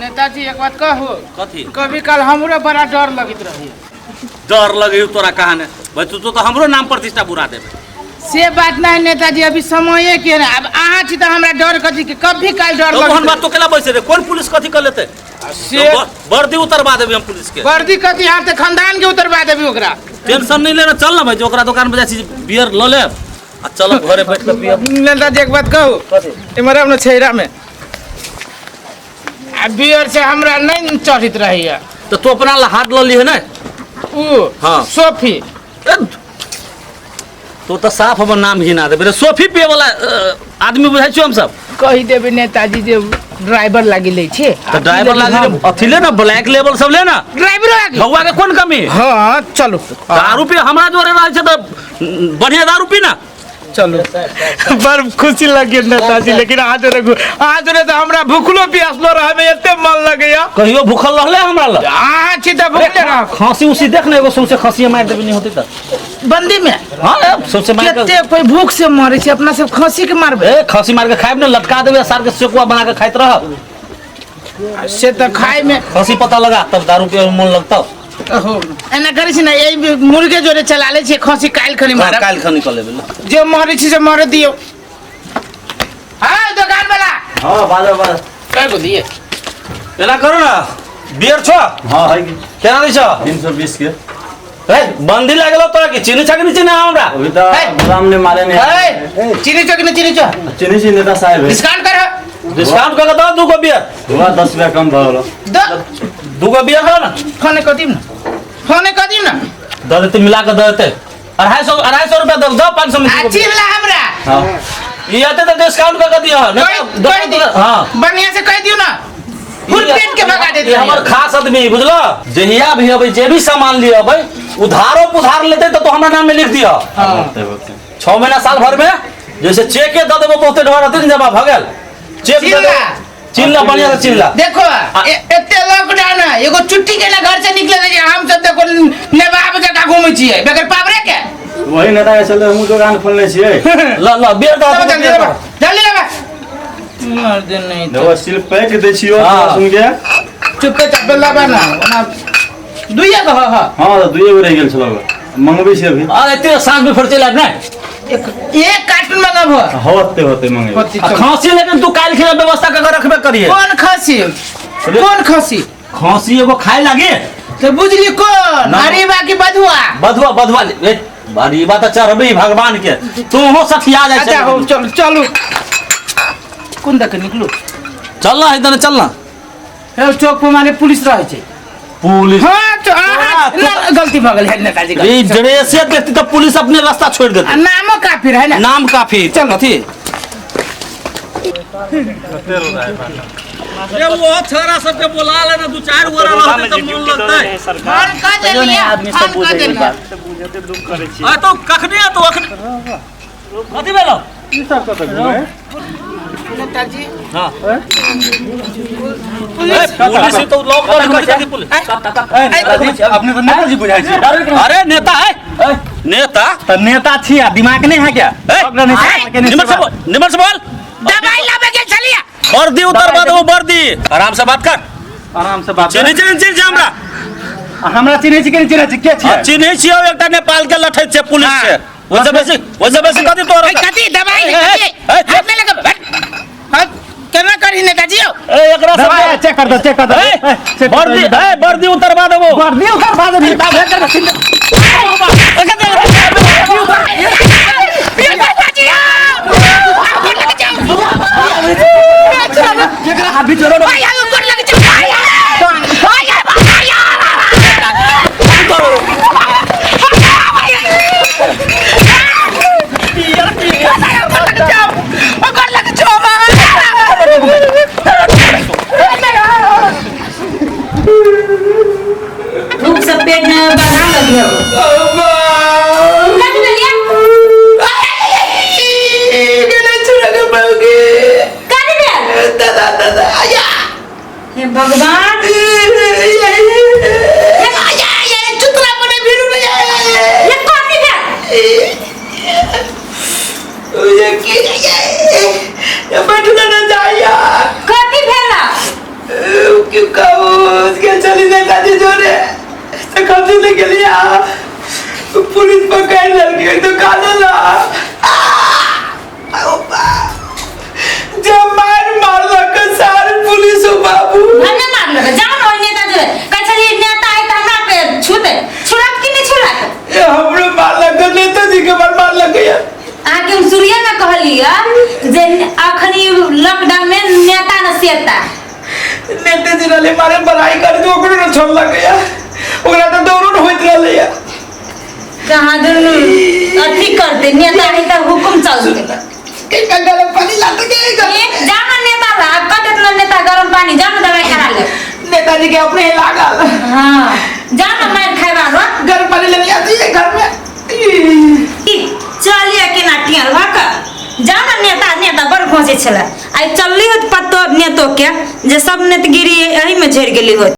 नेताजी एक बात कहू कथी कभी काल हमरो बड़ा डर लगित रही डर लगे तोरा कहा ने भाई तू तो हमरो नाम प्रतिष्ठा बुरा देबे से बात नहीं नेताजी अभी समय के ना अब अहाँ छी तो हमरा डर कथी के कभी काल डर तो लगित बात तो केला बैसे रे कौन पुलिस कथी कर लेते से वर्दी उतरवा देबे हम पुलिस के वर्दी कथी हम तो खानदान के उतरवा देबी ओकरा टेंशन नहीं लेना चल ना भाई जो ओकरा दुकान पे जाई बियर ल ले आ चल घरे बैठ के पियब नेताजी एक बात कहू कथी इमरा अपना छैरा में आ बियर से हमरा नहीं चढ़ित रही है तो तू अपना ला हाथ ल ली है ना ऊ हाँ। सोफी तो साफ हमर नाम ही ना देबे सोफी पिए वाला आदमी बुझाइ छी हम सब कही देबे नेताजी जे ड्राइवर लागी ले छे तो ड्राइवर लागे अथी ले ना ब्लैक लेवल सब ले ना ड्राइवर लागी भगवा के कौन कमी हां चलो दारू पी हमरा जोरे रहे छे तो बढ़िया दारू पी ना चलो बड़ खुशी लगी नेताजी लेकिन आज रे तो हमरा भूखलो प्यासलो रहे में एते मन लगैया कहियो भूखल रहले हमरा ल आ छी त भूखले रह खांसी उसी देख ना एगो सौसे खांसी मार देबे नहीं होती त बंदी में हां सौसे मार के केते कोई भूख से मरे छै अपना सब खांसी के मारबे ए खांसी मार के खाइब ना लटका देबे सार के सेकुआ बना के खाइत रह से त खाए में खांसी पता लगा तब दारू पिए में मन लगता ओहो एना करे छी ना यही मुर्गे जोरे चला ले छी खांसी काल खनी मार काल खनी कर लेबे जे मरे छी से मरे दियो हां दुकान वाला हां बाजा बाजा काय को दिए एना करो ना बियर छ हाँ है केना दै छ 320 के ए बंदी लागलो तोरा की चीनी छकनी चीनी हमरा अभी तो राम ने मारे नहीं ए चीनी चक ने चीनी चक चीनी सी नेता साहब है डिस्काउंट कर डिस्काउंट कर दो दू को बियर हुआ 10 रुपया कम भाव दू को बियर हो ना फोन कर दी ना फोन कर दी ना दे देते मिला के दे देते 250 रुपया दे दो 500 में अच्छी वाला हमरा हाँ ये आते तो डिस्काउंट कर दियो कह दी हां बढ़िया से कह दियो ना फुल पेट के भगा देते हमर खास आदमी बुझलो जहिया भी अबै जे भी सामान लियो अबै उधारो पुधार लेते तो हमरा नाम में लिख दियो हां 6 महीना साल भर में जैसे चेक दे देबो बहुते ढोर रहते जमा भगल चेक दे दे चिल्ला बढ़िया से चिल्ला देखो एते लॉकडाउन है एगो छुट्टी के ना घर से निकले नहीं हम सब देखो नेबाब जगह घूमै छियै बेगर पावरे के वही नेता चल हम दुकान खोलने छिए ल बियर दा जल्दी लेबा मर दे नहीं देखो सिर्फ पैक दे छियो सुन के चुपे चप्पे लगा ना दुइया कह हां हां तो दुइए गो रह गेल छलो मंगबे छी अभी अरे तेरे सांस में फरते लाग ना एक कार्टून मंगाबो होते मंगे खांसी लेकिन तू काल खेला व्यवस्था कर रखबे करिए कौन खांसी खांसी एगो खाए लागे तो बुझली कौन अरीबा की बधुआ बधुआ ए अरीबा तो चढ़बे भगवान के तू हो सखिया जाय अच्छा हो चल चलू कोन दक निकलू चल ना इधर चल ना हे चौक पे मारे पुलिस रहे छै पुलिस हां तो ना गलती भ गेल है नेताजी का ये ड्रेसे देखती तो पुलिस अपने रास्ता छोड़ देती नामो काफी है ना नाम काफी चल कथी ये वो छोरा सब के बुला लेना दो चार गोरा रहते तो मन लगतै फोन कर देलिए आदमी सब बुझे बुझते दुख करे छी आ तो कखनी तो कथी भेलो ई सब कत नेताजी हां पुलिस तो लॉकडाउन कर दी पुलिस अपने तो नेता जी बुझाई छी अरे नेता है नेता तो नेता छी दिमाग नहीं है क्या निमर से बोल दवाई लावे के चलिए वर्दी उतरवा दो वर्दी आराम से बात कर आराम से बात चिन्ह चिन्ह हमरा हमरा चिन्ह छी के चिन्ह छी के छी चिन्ह छियो एकटा नेपाल के लठै छै पुलिस से वैसे बेसी कथी तोर कथी दवाई हाथ में लगा केना करी नेताजी ए एकरा दवाई चेक कर दो वर्दी उतरवा देबो वर्दी उतरवा दो अभी चलो भाई ऊपर लग धूप सब पेट में बढ़ा लगी भगवान चुतरा बने भिरू ये कौन ये बैठना ना जाया कथी भेला के क्यों कहूँ उसके चली नेताजी जो ने तो कब्जे लेके लिया पुलिस पकड़ लड़की तो काला ला जब मार लगा सारे पुलिस हो बाबू भन्ने मार लगे जान और नेता जो कचरी नेता है त हमरा पे छूते छुड़त कि नहीं छुड़त ये हमरो मार लगा नेताजी के मार लग गया आके हम सूर्य ना कहलिया जे अखनी लॉकडाउन में नेता न सेता नेताजी वाले मारे बड़ाई कर दो ओकरो न छोड़ लग गया ओकरा तो दौड़ होइत रहले या कहां दुन अथी करते नेता है त हुकुम चलते के गरम पानी लाते के जान नेता ला कटक नेता गरम पानी जान दवाई खा ले नेताजी के अपने ही लागल हां जान मार खाइबा रो गरम पानी लेने आती है घर में चलिए के नाटिया भाक जान नेता बड़ खोजे छला आई चलली होत पत्तो नेतो के जे सब नेतगिरी एही में झड़ गेली होत